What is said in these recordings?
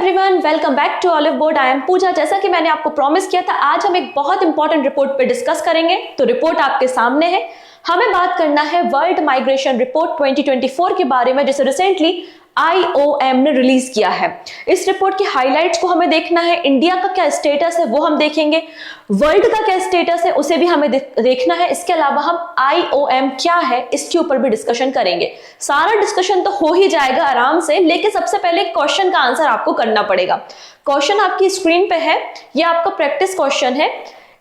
Everyone, welcome back to Oliveboard. I am Pooja. जैसा कि मैंने आपको प्रॉमिस किया था, आज हम एक बहुत इंपॉर्टेंट रिपोर्ट पे डिस्कस करेंगे। तो रिपोर्ट आपके सामने है। हमें बात करना है वर्ल्ड माइग्रेशन रिपोर्ट 2024 के बारे में, जिसे रिसेंटली IOM ने रिलीज किया है। इस रिपोर्ट की हाइलाइट्स को हमें देखना है। इंडिया का क्या स्टेटस है वो हम देखेंगे, वर्ल्ड का क्या स्टेटस है उसे भी हमें देखना है। इसके अलावा हम IOM क्या है इसके ऊपर भी डिस्कशन करेंगे। सारा डिस्कशन तो हो ही जाएगा आराम से, लेकिन सबसे पहले क्वेश्चन का आंसर आपको करना पड़ेगा। क्वेश्चन आपकी स्क्रीन पे है, ये आपका प्रैक्टिस क्वेश्चन है।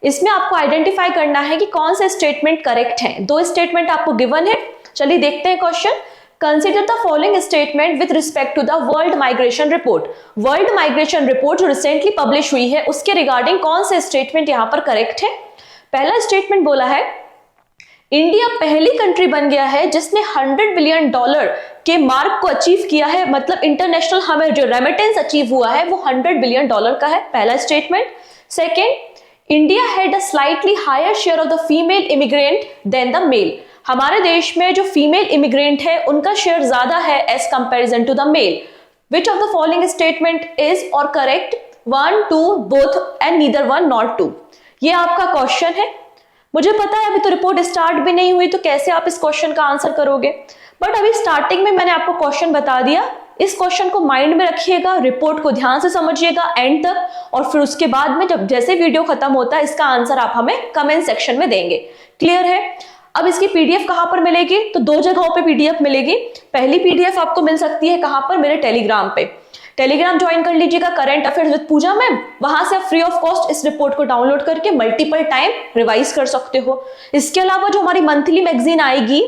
इसमें आपको आइडेंटिफाई करना है कि कौन से स्टेटमेंट करेक्ट है। दो स्टेटमेंट आपको गिवन है। चलिए देखते हैं question. Consider the following statement with respect to the World Migration Report. World Migration Report जो रिसेंटली पब्लिश हुई है उसके रिगार्डिंग कौन से स्टेटमेंट यहाँ पर करेक्ट है। पहला स्टेटमेंट बोला है, इंडिया पहली कंट्री बन गया है जिसने $100 बिलियन के मार्क को अचीव किया है। मतलब इंटरनेशनल हमें जो रेमिटेंस अचीव हुआ है वो $100 बिलियन का है। पहला statement. Second, India had a slightly higher share of the female immigrant than the male. हमारे देश में जो फीमेल इमिग्रेंट है उनका शेयर ज्यादा है as comparison to the male. Which of the following statement is or correct? 1, 2, both and neither 1 not 2। ये आपका क्वेश्चन है। मुझे पता है अभी तो रिपोर्ट स्टार्ट भी नहीं हुई, तो कैसे आप इस क्वेश्चन का आंसर करोगे, बट अभी स्टार्टिंग में मैंने आपको क्वेश्चन बता दिया। इस क्वेश्चन को माइंड में रखिएगा, रिपोर्ट को ध्यान से समझिएगा एंड तक, और फिर उसके बाद में जब जैसे वीडियो खत्म होता है इसका आंसर आप हमें कमेंट सेक्शन में देंगे। क्लियर है? अब इसकी पीडीएफ कहां पर मिलेगी? तो दो जगहों पे पीडीएफ मिलेगी। पहली पीडीएफ आपको मिल सकती है कहां पर? मेरे टेलीग्राम पे। टेलीग्राम ज्वाइन कर लीजिएगा, current affairs with Pooja ma'am. वहां से आप फ्री ऑफ कॉस्ट इस रिपोर्ट को डाउनलोड करके मल्टीपल टाइम रिवाइज कर सकते हो। इसके अलावा जो हमारी मंथली मैगजीन आएगी,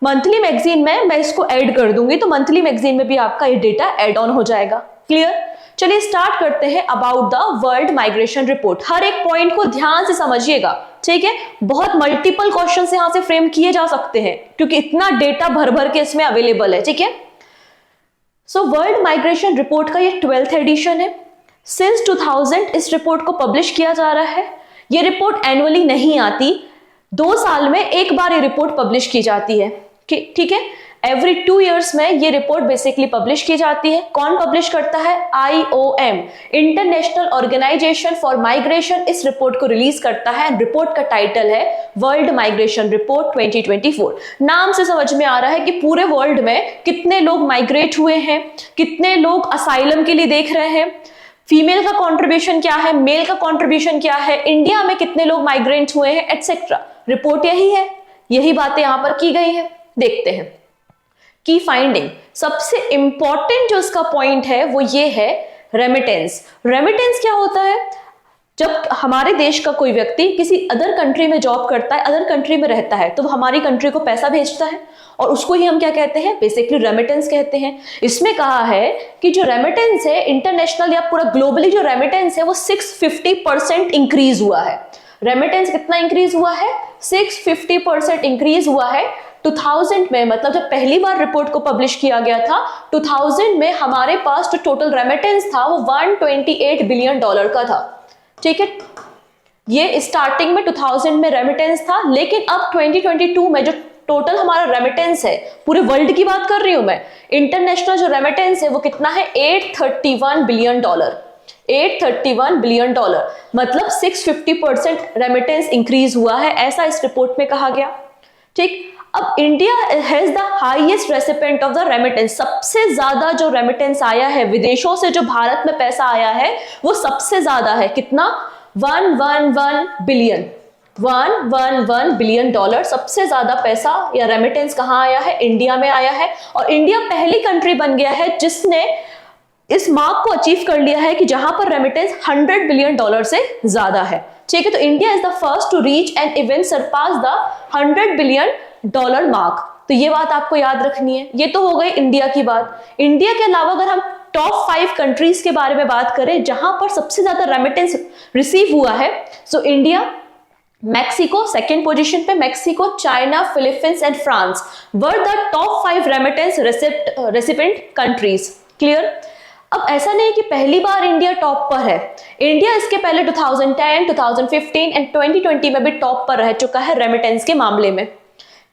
मंथली मैगजीन में मैं इसको ऐड कर दूंगी, तो मंथली मैगजीन में भी आपका ये डेटा ऐड ऑन हो जाएगा। क्लियर? चलिए स्टार्ट करते हैं about the world migration report. हर एक पॉइंट को ध्यान से समझिएगा, ठीक है? बहुत मल्टीपल क्वेश्चन यहां से फ्रेम किए जा सकते हैं क्योंकि इतना डेटा भर भर के इसमें अवेलेबल है, ठीक है? सो वर्ल्ड माइग्रेशन रिपोर्ट का ये 12th एडिशन है। सिंस 2000 इस रिपोर्ट को पब्लिश किया जा रहा है। ये रिपोर्ट एनुअली नहीं आती, 2 साल में एक बार ये रिपोर्ट पब्लिश की जाती है, ठीक है? एवरी 2 इयर्स में ये रिपोर्ट बेसिकली पब्लिश की जाती है। कौन पब्लिश करता है? IOM, International Organization for Migration, इस रिपोर्ट को रिलीज करता है। रिपोर्ट का टाइटल है वर्ल्ड माइग्रेशन रिपोर्ट 2024। नाम से समझ में आ रहा है कि पूरे वर्ल्ड में कितने लोग माइग्रेट हुए हैं, कितने लोग असाइलम के लिए देख रहे हैं, फीमेल का कॉन्ट्रीब्यूशन क्या है, मेल का कॉन्ट्रीब्यूशन क्या है, इंडिया में कितने लोग माइग्रेट हुए हैं, एटसेट्रा। रिपोर्ट यही है, यही बातें यहां पर की गई हैं। देखते हैं की फाइंडिंग। सबसे इंपॉर्टेंट जो इसका पॉइंट है वो ये है रेमिटेंस। रेमिटेंस क्या होता है? जब हमारे देश का कोई व्यक्ति किसी अदर कंट्री में जॉब करता है, अदर कंट्री में रहता है, तो वो हमारी कंट्री को पैसा भेजता है और उसको ही हम क्या कहते हैं? बेसिकली रेमिटेंस कहते हैं। इसमें कहा है कि जो रेमिटेंस है इंटरनेशनल या पूरा ग्लोबली जो रेमिटेंस है वो 650% इंक्रीज हुआ है। रेमिटेंस कितना इंक्रीज हुआ है? 650% इंक्रीज हुआ है 2000 में। मतलब जब पहली बार रिपोर्ट को पब्लिश किया गया था 2000 में, हमारे पास जो टोटल रेमिटेंस था वो $128 बिलियन का था, ठीक है? ये स्टार्टिंग में 2000 में रेमिटेंस था, लेकिन अब 2022 में जो टोटल हमारा रेमिटेंस है, पूरे वर्ल्ड की बात कर रही हूं मैं, इंटरनेशनल जो रेमिटेंस है वो कितना है? $831 बिलियन। $831 बिलियन, मतलब 650% रेमिटेंस इंक्रीज हुआ है, ऐसा इस रिपोर्ट में कहा गया, ठीक? अब India has the highest recipient of the remittance. सबसे ज्यादा जो रेमिटेंस आया है विदेशों से, जो भारत में पैसा आया है वो सबसे ज्यादा है। कितना? 111 बिलियन। $111 बिलियन सबसे ज्यादा पैसा या रेमिटेंस कहां आया है? इंडिया में आया है। और इंडिया पहली कंट्री बन गया है जिसने इस मार्क को अचीव कर लिया है कि जहां पर रेमिटेंस $100 बिलियन से ज्यादा है, ठीक है? तो India is the first to reach and even surpass the $100 billion mark. तो ये बात आपको याद रखनी है। ये तो हो गई इंडिया की बात। इंडिया के अलावा अगर हम टॉप 5 कंट्रीज के बारे में बात करें जहां पर सबसे ज्यादा रेमिटेंस रिसीव हुआ है, so India, Mexico second position पे, Mexico, China, Philippines and France were the top 5 remittance recipient countries. Clear? अब ऐसा नहीं कि पहली बार इंडिया टॉप पर है। इंडिया इसके पहले 2010, 2015 एंड 2020 में भी टॉप पर रह चुका है रेमिटेंस के मामले में।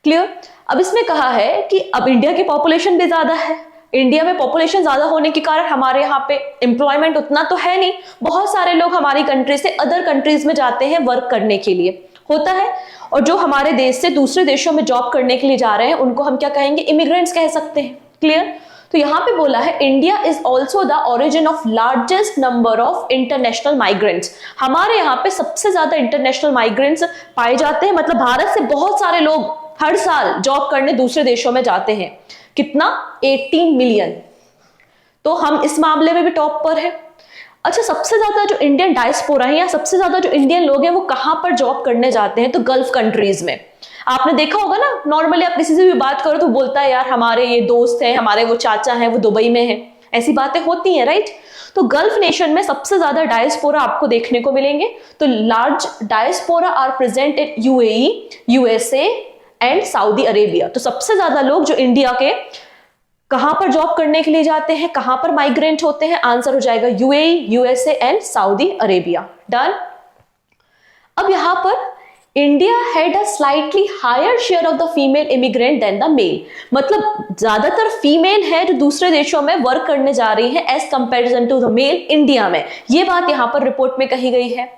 क्लियर? अब इसमें कहा है कि अब इंडिया की पॉपुलेशन भी ज्यादा है, इंडिया में पॉपुलेशन ज्यादा होने के कारण हमारे यहाँ पे एम्प्लॉयमेंट उतना तो है नहीं, बहुत सारे लोग हमारी कंट्री से अदर कंट्रीज में जाते हैं वर्क करने के लिए, होता है। और जो हमारे देश से दूसरे देशों में जॉब करने के लिए जा रहे हैं उनको हम क्या कहेंगे, इमिग्रेंट्स कह सकते हैं। क्लियर? तो यहाँ पे बोला है India is also the origin of largest number of international migrants. हमारे यहाँ पे सबसे ज्यादा इंटरनेशनल माइग्रेंट्स पाए जाते हैं, मतलब भारत से बहुत सारे लोग हर साल जॉब करने दूसरे देशों में जाते हैं। कितना? 18 मिलियन। तो हम इस मामले में भी टॉप पर है। अच्छा, सबसे ज्यादा जो इंडियन डायस्पोरा है या सबसे ज्यादा जो इंडियन लोग हैं वो कहां पर जॉब करने जाते हैं, तो गल्फ कंट्रीज में। आपने देखा होगा ना, नॉर्मली आप किसी से भी बात करो तो बोलता है यार हमारे ये दोस्त हैं, हमारे वो चाचा हैं, वो दुबई में हैं, ऐसी बातें होती हैं, राइट। तो गल्फ नेशन में सबसे ज्यादा डायस्पोरा आपको देखने को मिलेंगे। तो large diaspora are present in UAE, USA and Saudi Arabia. तो सबसे ज्यादा लोग जो इंडिया के कहां पर जॉब करने के लिए जाते हैं, कहां पर माइग्रेंट होते हैं, आंसर हो जाएगा UAE, USA and Saudi Arabia. Done. अब यहां पर India had a slightly higher share of the female immigrant than the male, मतलब ज्यादातर फीमेल है जो दूसरे देशों में वर्क करने जा रही है as comparison to the male India में। ये बात यहां पर रिपोर्ट में कही गई है।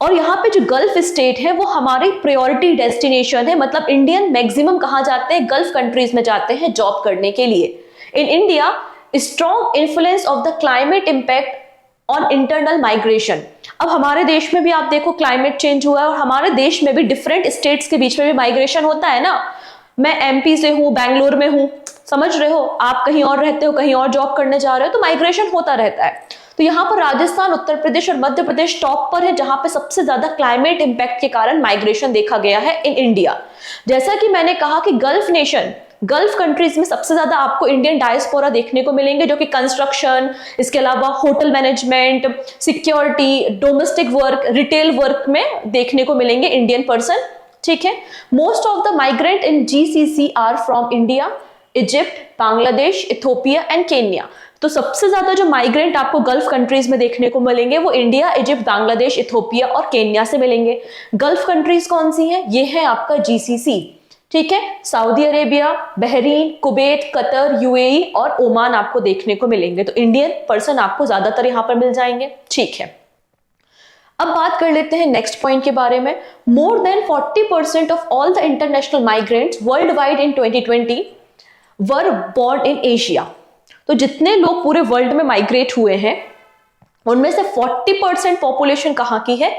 और यहाँ पे जो गल्फ स्टेट है वो हमारी प्रायोरिटी डेस्टिनेशन है, मतलब इंडियन मैक्सिमम कहाँ जाते हैं, गल्फ कंट्रीज में जाते हैं जॉब करने के लिए। In India strong influence of the climate impact on internal migration. अब हमारे देश में भी आप देखो क्लाइमेट चेंज हुआ है और हमारे देश में भी डिफरेंट स्टेट्स के बीच में भी माइग्रेशन होता है ना। मैं एमपी से हूँ, बैंगलोर में हूँ, समझ रहे हो, आप कहीं और रहते हो, कहीं और जॉब करने जा रहे हो, तो माइग्रेशन होता रहता है। तो यहाँ पर राजस्थान, उत्तर प्रदेश और मध्य प्रदेश टॉप पर है जहां पे सबसे ज्यादा क्लाइमेट इंपैक्ट के कारण माइग्रेशन देखा गया है इन इंडिया। जैसा कि मैंने कहा कि गल्फ नेशन, गल्फ कंट्रीज में सबसे ज्यादा आपको इंडियन डायस्पोरा देखने को मिलेंगे जो कि कंस्ट्रक्शन, इसके अलावा hotel management, security, domestic work, retail work में देखने को मिलेंगे इंडियन पर्सन। ठीक है। Most of the migrant in GCC are from India, Egypt, Bangladesh, Ethiopia and Kenya. तो सबसे ज्यादा जो माइग्रेंट आपको गल्फ कंट्रीज में देखने को मिलेंगे वो इंडिया, इजिप्ट, बांग्लादेश, इथोपिया और केन्या से मिलेंगे। गल्फ कंट्रीज कौन सी हैं? ये है आपका जीसीसी। ठीक है। Saudi Arabia, Bahrain, Kuwait, Qatar, UAE और ओमान आपको देखने को मिलेंगे। तो इंडियन पर्सन आपको ज्यादातर यहां पर मिल जाएंगे। ठीक है। अब बात कर लेते हैं नेक्स्ट पॉइंट के बारे में। More than 40% of all the international migrants world wide in 2020 were born in Asia. तो जितने लोग पूरे वर्ल्ड में माइग्रेट हुए हैं उनमें से 40% पॉपुलेशन कहां की है?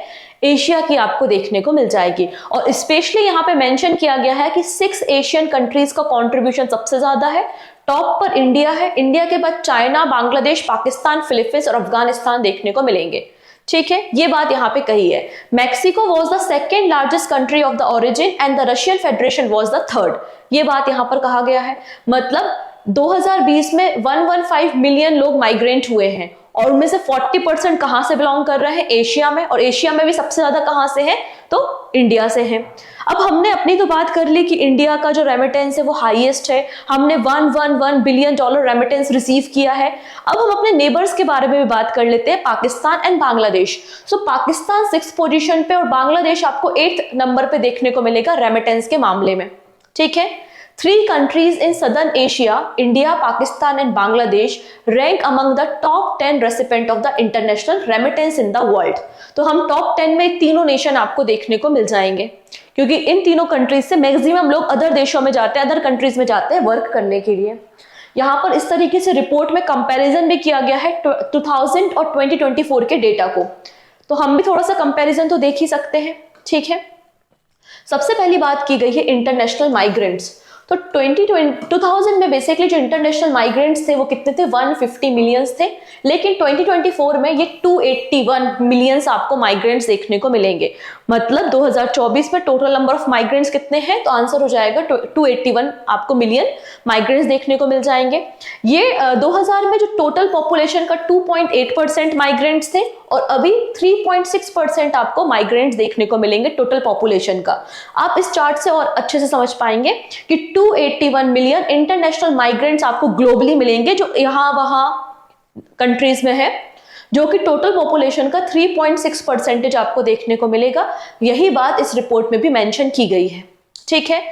एशिया की आपको देखने को मिल जाएगी। और स्पेशली यहां पे मेंशन किया गया है कि 6 एशियन कंट्रीज का कंट्रीब्यूशन सबसे ज्यादा है। टॉप पर इंडिया है, इंडिया के बाद चाइना, बांग्लादेश, पाकिस्तान, फिलीपींस और अफगानिस्तान देखने को मिलेंगे। ठीक है, ये बात यहाँ पे कही है। Mexico was the second largest country of the origin and the Russian federation was the third. ये बात यहाँ पर कहा गया है। मतलब 2020 में 115 मिलियन लोग माइग्रेंट हुए हैं और उनमें से 40% कहां से बिलोंग कर रहे हैं? एशिया में। और एशिया में भी सबसे ज्यादा कहां से है? तो इंडिया से है। अब हमने अपनी तो बात कर ली कि इंडिया का जो रेमिटेंस है वो हाईएस्ट है, हमने 111 बिलियन डॉलर रेमिटेंस रिसीव किया है। अब हम अपने नेबर्स के बारे में भी बात कर लेते हैं, Pakistan and Bangladesh. So Pakistan 6th position पे और बांग्लादेश आपको 8th नंबर पे देखने को मिलेगा रेमिटेंस के मामले में। ठीक है। 3 countries in southern Asia, India, Pakistan and Bangladesh rank among the top 10 recipient of the international remittance in the world। तो हम टॉप 10 में तीनों नेशन आपको देखने को मिल जाएंगे क्योंकि इन तीनों कंट्रीज से मैक्सिमम लोग अदर देशों में जाते हैं, अदर कंट्रीज में जाते हैं वर्क करने के लिए। यहाँ पर इस तरीके से रिपोर्ट में कंपैरिजन भी किया गया है 2000 और 2024 के डेटा को। तो हम भी थोड़ा सा कंपैरिजन तो देख ही सकते हैं। ठीक है। सबसे पहली बात की गई है इंटरनेशनल माइग्रेंट्स। तो 2000 में बेसिकली जो इंटरनेशनल माइग्रेंट्स थे वो कितने थे? 150 मिलियंस थे। लेकिन 2024 में ये 281 मिलियंस आपको माइग्रेंट्स देखने को मिलेंगे। मतलब 2024 में टोटल नंबर ऑफ माइग्रेंट्स कितने हैं? तो आंसर हो जाएगा 281 आपको मिलियन माइग्रेंट्स देखने को मिल जाएंगे। ये 2000 में जो टोटल पॉपुलेशन का 2.8% माइग्रेंट्स थे और अभी 3.6% आपको माइग्रेंट्स देखने को मिलेंगे टोटल पॉपुलेशन का। आप इस चार्ट से और अच्छे से समझ पाएंगे कि 281 मिलियन इंटरनेशनल माइग्रेंट्स आपको ग्लोबली मिलेंगे जो यहां वहां कंट्रीज में है, जो कि टोटल पॉपुलेशन का 3.6% आपको देखने को मिलेगा। यही बात इस रिपोर्ट में भी मेंशन की गई है। ठीक है।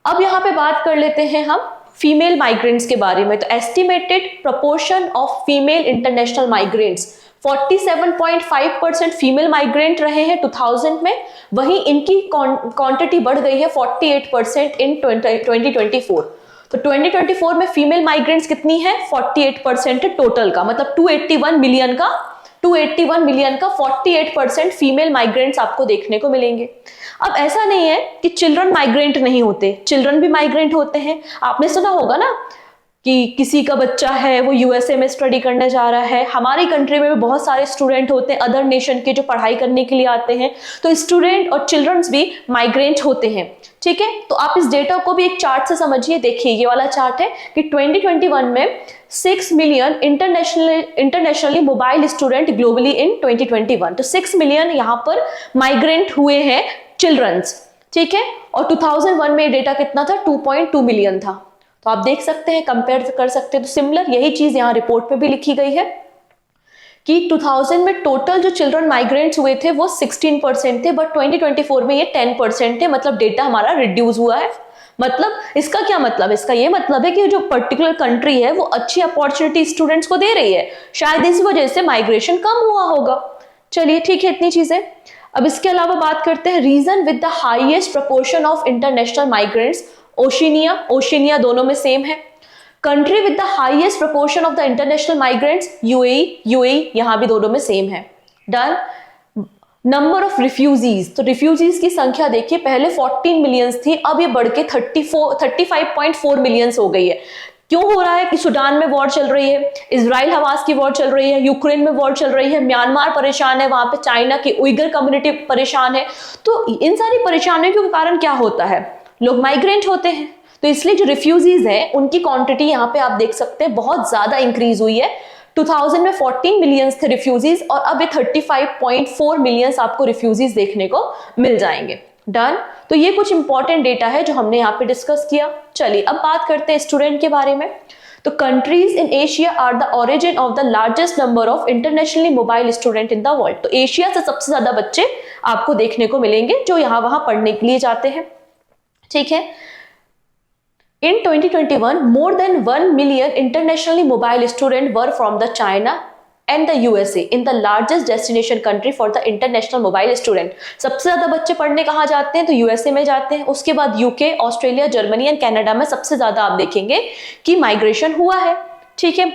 अब यहां पे बात कर लेते हैं हम फीमेल माइग्रेंट्स के बारे में। तो estimated proportion of female international migrants 47.5% female migrant रहे हैं 2000 में, वहीं इनकी क्वांटिटी बढ़ गई है 48% इन 2024। तो 2024 में फीमेल माइग्रेंट्स कितनी है? 48% टोटल का, मतलब 281 मिलियन का 48% फीमेल माइग्रेंट्स आपको देखने को मिलेंगे। अब ऐसा नहीं है कि चिल्ड्रन माइग्रेंट नहीं होते, चिल्ड्रन भी माइग्रेंट होते हैं। आपने सुना होगा ना कि किसी का बच्चा है वो यूएसए में स्टडी करने जा रहा है। हमारी कंट्री में भी बहुत सारे स्टूडेंट होते हैं अदर नेशन के जो पढ़ाई करने के लिए आते हैं, तो स्टूडेंट और चिल्ड्रंस भी माइग्रेंट होते हैं। ठीक है, तो आप इस डेटा को भी एक चार्ट से समझिए। देखिए ये वाला चार्ट है कि 2021 में 6 million internationally mobile student globally इन 2021। तो 6 मिलियन यहाँ पर माइग्रेंट हुए हैं चिल्ड्रंस। ठीक है, और 2001 में डेटा कितना था? 2.2 मिलियन था। तो आप देख सकते हैं, कंपेयर कर सकते हैं। तो सिमिलर यही चीज यहाँ रिपोर्ट में भी लिखी गई है कि 2000 में टोटल जो चिल्ड्रन माइग्रेंट्स हुए थे वो 16% थे, बट 2024 में ये 10% थे। मतलब डेटा हमारा रिड्यूस हुआ है। मतलब इसका क्या मतलब? इसका ये मतलब है कि जो पर्टिकुलर कंट्री है वो अच्छी अपॉर्चुनिटी स्टूडेंट्स को दे रही है, शायद इस वजह से माइग्रेशन कम हुआ होगा। चलिए ठीक है, इतनी चीजें। अब इसके अलावा बात करते हैं region with the highest proportion of international migrants. Oceania दोनों में सेम है। Country with the highest proportion of the international migrants UAE, यहां भी दोनों में सेम है। डन। नंबर ऑफ रिफ्यूजीज, तो रिफ्यूजीज की संख्या देखिए, पहले 14 मिलियंस थी, अब ये बढ़ के 35.4 मिलियंस हो गई है। क्यों हो रहा है? कि सूडान में वॉर चल रही है, इजराइल हमास की वॉर चल रही है, यूक्रेन में वॉर चल रही है, म्यांमार परेशान है, वहां पे चाइना की उइगर कम्युनिटी परेशान है। तो इन सारी परेशानियों के कारण क्या होता है? लोग माइग्रेंट होते हैं। तो इसलिए जो रिफ्यूजीज हैं उनकी क्वांटिटी यहाँ पे आप देख सकते हैं बहुत ज्यादा इंक्रीज हुई है। 2000 में 14 मिलियंस थे रिफ्यूजीज, और अब ये 35.4 मिलियंस आपको रिफ्यूजीज देखने को मिल जाएंगे। डन। तो ये कुछ इंपॉर्टेंट डेटा है जो हमने यहाँ पे डिस्कस किया। चलिए अब बात करते हैं स्टूडेंट के बारे में। तो countries in Asia are the origin of the largest number of internationally mobile student in the world. तो एशिया से सबसे ज्यादा बच्चे आपको देखने को मिलेंगे जो यहाँ वहां पढ़ने के लिए जाते हैं। ठीक है, in 2021 more than 1 million internationally mobile students were from the China and the USA in the largest destination country for the international mobile student। सबसे ज्यादा बच्चे पढ़ने कहाँ जाते हैं? तो यूएसए में जाते हैं। उसके बाद UK, Australia, Germany and Canada में सबसे ज्यादा आप देखेंगे कि माइग्रेशन हुआ है। ठीक है,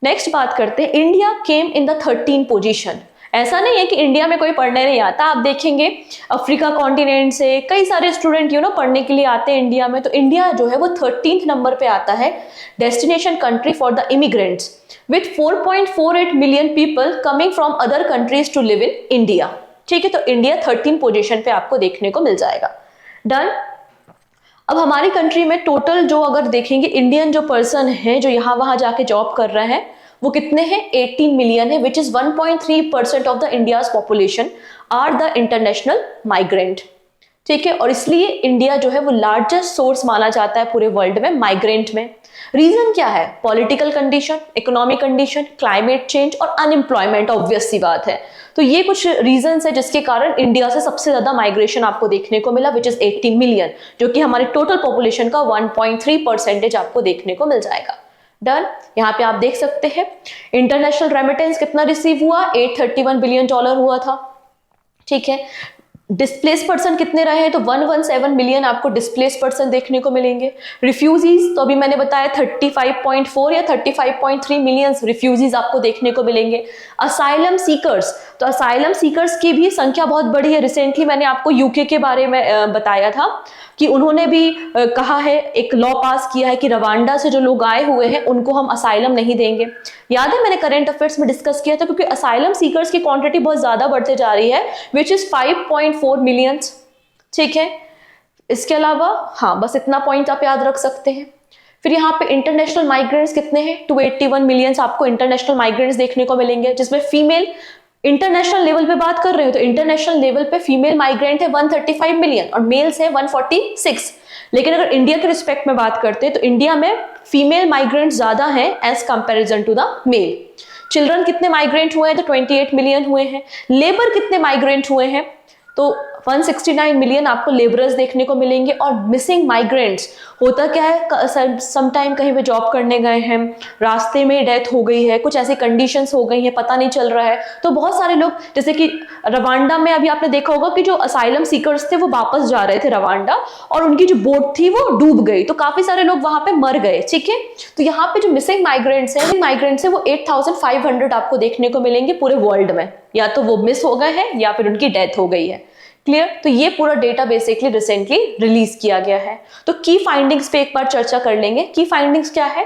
नेक्स्ट बात करते हैं। India came in the 13 position. ऐसा नहीं है कि इंडिया में कोई पढ़ने नहीं आता, आप देखेंगे अफ्रीका कॉन्टिनेंट से कई सारे स्टूडेंट पढ़ने के लिए आते हैं इंडिया में। तो इंडिया जो है वो 13th नंबर पे आता है destination country for the immigrants with 4.48 million people coming from other countries to live in India. ठीक है, तो इंडिया 13 पोजीशन पे आपको देखने को मिल जाएगा। डन। अब हमारी कंट्री में टोटल जो अगर देखेंगे इंडियन जो पर्सन है जो यहाँ वहां जाके जॉब कर रहे हैं वो कितने हैं? 18 मिलियन है, which is 1.3% of the India's population are the international migrant. ठीक है, और इसलिए इंडिया जो है वो लार्जेस्ट सोर्स माना जाता है पूरे वर्ल्ड में माइग्रेंट में। रीजन क्या है? Political condition, economic condition, climate change और अनएम्प्लॉयमेंट, ऑब्वियस सी बात है। तो ये कुछ रीजंस है जिसके कारण इंडिया से सबसे ज्यादा माइग्रेशन आपको देखने को मिला, विच इज 18 मिलियन, जो कि हमारे टोटल पॉपुलेशन का 1.3% आपको देखने को मिल जाएगा। डन। यहाँ पे आप देख सकते हैं इंटरनेशनल रेमिटेंस कितना रिसीव हुआ? $831 बिलियन हुआ था। ठीक है, डिस्प्लेस पर्सन कितने रहे हैं? तो 117 मिलियन आपको डिस्प्लेस पर्सन देखने को मिलेंगे। रिफ्यूजीज तो अभी मैंने बताया 35.4 या 35.3 मिलियन रिफ्यूजीज आपको देखने को मिलेंगे। असाइलम सीकर्स, तो असाइलम सीकर्स की भी संख्या बहुत बड़ी है। रिसेंटली मैंने आपको यूके के बारे में बताया था कि उन्होंने भी कहा है, एक लॉ पास किया है कि रवांडा से जो लोग आए हुए हैं उनको हम असाइलम नहीं देंगे। याद है मैंने करंट अफेयर्स में डिस्कस किया था, क्योंकि असाइलम सीकर्स की क्वांटिटी बहुत ज्यादा बढ़ते जा रही है, विच इज 5.4 मिलियन। ठीक है, इसके अलावा हाँ बस इतना पॉइंट आप याद रख सकते हैं। फिर यहाँ पे इंटरनेशनल माइग्रेंट्स कितने हैं? 281 मिलियन आपको इंटरनेशनल माइग्रेंट्स देखने को मिलेंगे, जिसमें फीमेल इंटरनेशनल लेवल पे बात कर रहे हो तो इंटरनेशनल लेवल पे फीमेल माइग्रेंट है 135 मिलियन और मेल्स है 146। लेकिन अगर इंडिया के रिस्पेक्ट में बात करते हैं तो इंडिया में फीमेल माइग्रेंट ज्यादा है as comparison to the male. Children कितने माइग्रेंट हुए हैं? तो 28 मिलियन हुए हैं। लेबर कितने माइग्रेंट हुए हैं? तो 169 मिलियन आपको लेबरर्स देखने को मिलेंगे। और मिसिंग माइग्रेंट्स होता क्या है, समटाइम कहीं पे जॉब करने गए हैं, रास्ते में डेथ हो गई है, कुछ ऐसी कंडीशंस हो गई हैं, पता नहीं चल रहा है, तो बहुत सारे लोग, जैसे कि रवांडा में अभी आपने देखा होगा कि जो असाइलम सीकर्स थे वो वापस जा रहे थे रवांडा, और उनकी जो बोट थी वो डूब गई, तो काफी सारे लोग वहां पे मर गए। ठीक है, तो यहाँ पे जो मिसिंग माइग्रेंट्स है वो 8,500 आपको देखने को मिलेंगे पूरे वर्ल्ड में, या तो वो मिस हो गए हैं या फिर उनकी डेथ हो गई है। क्लियर? तो ये पूरा डेटा बेसिकली रिसेंटली रिलीज किया गया है। तो की फाइंडिंग्स पे एक बार चर्चा कर लेंगे। की फाइंडिंग्स क्या है?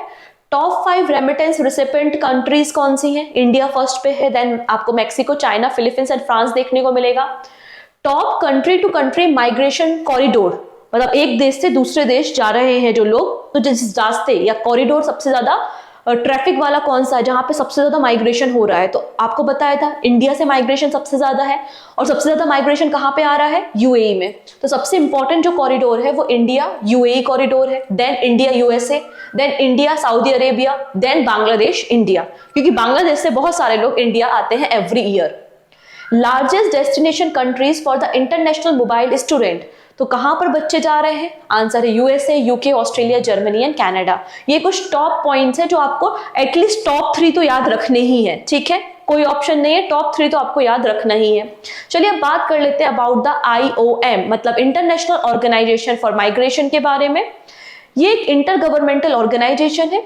टॉप 5 रेमिटेंस रिसिपेंट कंट्रीज कौन सी हैं? इंडिया फर्स्ट पे है, देन आपको Mexico, China, Philippines and France देखने को मिलेगा। Top country to country migration corridor, मतलब एक देश से दूसरे देश जा रहे हैं जो लोग, तो जिस रास्ते या कॉरिडोर सबसे ज्यादा ट्रैफिक वाला कौन सा है, जहां पे सबसे ज्यादा माइग्रेशन हो रहा है, तो आपको बताया था इंडिया से माइग्रेशन सबसे ज्यादा है। और सबसे ज्यादा माइग्रेशन कहां पे आ रहा है? यूएई में। तो सबसे इंपॉर्टेंट जो कॉरिडोर है वो इंडिया यूएई कॉरिडोर है, then India USA, then India Saudi Arabia, then Bangladesh India, क्योंकि बांग्लादेश से बहुत सारे लोग इंडिया आते हैं every year. Largest destination countries for the international mobile student, तो कहां पर बच्चे जा रहे हैं? आंसर है USA, UK, Australia, Germany and Canada. ये कुछ टॉप पॉइंट्स हैं जो आपको एटलीस्ट टॉप 3 तो याद रखने ही है। ठीक है, कोई ऑप्शन नहीं है, टॉप 3 तो आपको याद रखना ही है। चलिए अब बात कर लेते हैं अबाउट द IOM, मतलब इंटरनेशनल ऑर्गेनाइजेशन फॉर माइग्रेशन के बारे में। ये एक इंटर गवर्नमेंटल ऑर्गेनाइजेशन है।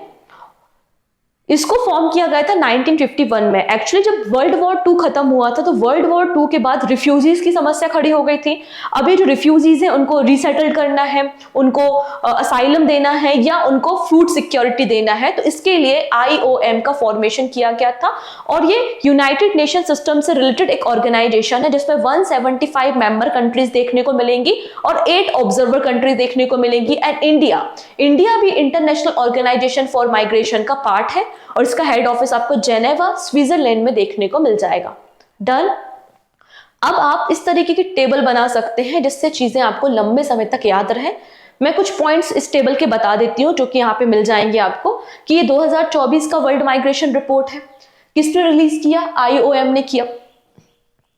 इसको फॉर्म किया गया था 1951 में। एक्चुअली जब वर्ल्ड वॉर 2 खत्म हुआ था, तो वर्ल्ड वॉर 2 के बाद रिफ्यूजीज की समस्या खड़ी हो गई थी। अभी जो रिफ्यूजीज हैं उनको रिसेटल करना है, उनको असाइलम देना है या उनको फूड सिक्योरिटी देना है, तो इसके लिए IOM का फॉर्मेशन किया गया था। और ये यूनाइटेड नेशन सिस्टम से रिलेटेड एक ऑर्गेनाइजेशन है जिसमें 175 मेंबर कंट्रीज देखने को मिलेंगी और 8 ऑब्जर्वर कंट्रीज देखने को मिलेंगी। एंड इंडिया भी इंटरनेशनल ऑर्गेनाइजेशन फॉर माइग्रेशन का पार्ट है, और इसका हेड ऑफिस आपको जेनेवा, स्विट्जरलैंड में देखने को मिल जाएगा। डन? अब आप इस तरीके की टेबल बना सकते हैं जिससे चीजें आपको लंबे समय तक याद रहे। मैं कुछ पॉइंट्स इस टेबल के बता देती हूँ जो कि यहाँ पे मिल जाएंगे आपको, कि ये 2024 का वर्ल्ड माइग्रेशन रिपोर्ट है। किसने रिलीज किया? IOM ने किया।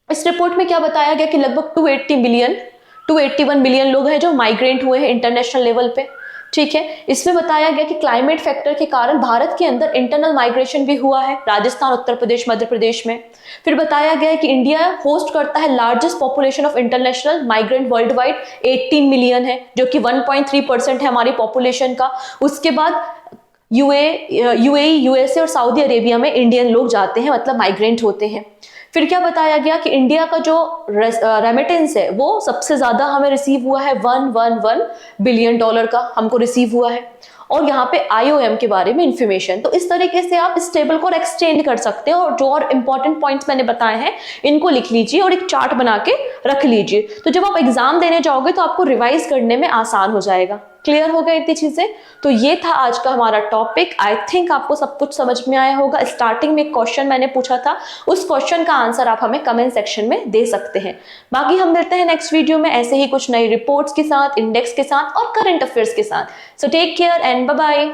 इस रिपोर्ट में क्या बताया गया कि लगभग 281 मिलियन लोग हैं जो माइग्रेंट हुए हैं इंटरनेशनल लेवल पे। ठीक है, इसमें बताया गया कि क्लाइमेट फैक्टर के कारण भारत के अंदर इंटरनल माइग्रेशन भी हुआ है, राजस्थान, उत्तर प्रदेश, मध्य प्रदेश में। फिर बताया गया है कि इंडिया होस्ट करता है largest population of international migrant world wide, 18 million है, जो कि 1.3% है हमारी पॉपुलेशन का। उसके बाद यूएई, यूएसए और सऊदी अरेबिया में इंडियन लोग जाते हैं, मतलब माइग्रेंट होते हैं। फिर क्या बताया गया कि इंडिया का जो रेमिटेंस है वो सबसे ज्यादा हमें रिसीव हुआ है, $111 बिलियन का हमको रिसीव हुआ है। और यहाँ पे IOM के बारे में इंफॉर्मेशन। तो इस तरीके से आप इस टेबल को एक्सटेंड कर सकते हो, और जो और इंपॉर्टेंट पॉइंट्स मैंने बताए हैं इनको लिख लीजिए और एक चार्ट बना के रख लीजिए, तो जब आप एग्जाम देने जाओगे तो आपको रिवाइज करने में आसान हो जाएगा। क्लियर हो गई इतनी चीजें? तो ये था आज का हमारा टॉपिक। आई थिंक आपको सब कुछ समझ में आया होगा। स्टार्टिंग में एक क्वेश्चन मैंने पूछा था, उस क्वेश्चन का आंसर आप हमें कमेंट सेक्शन में दे सकते हैं। बाकी हम मिलते हैं नेक्स्ट वीडियो में ऐसे ही कुछ नई रिपोर्ट्स के साथ, इंडेक्स के साथ और करंट अफेयर्स के साथ। So take care and bye bye.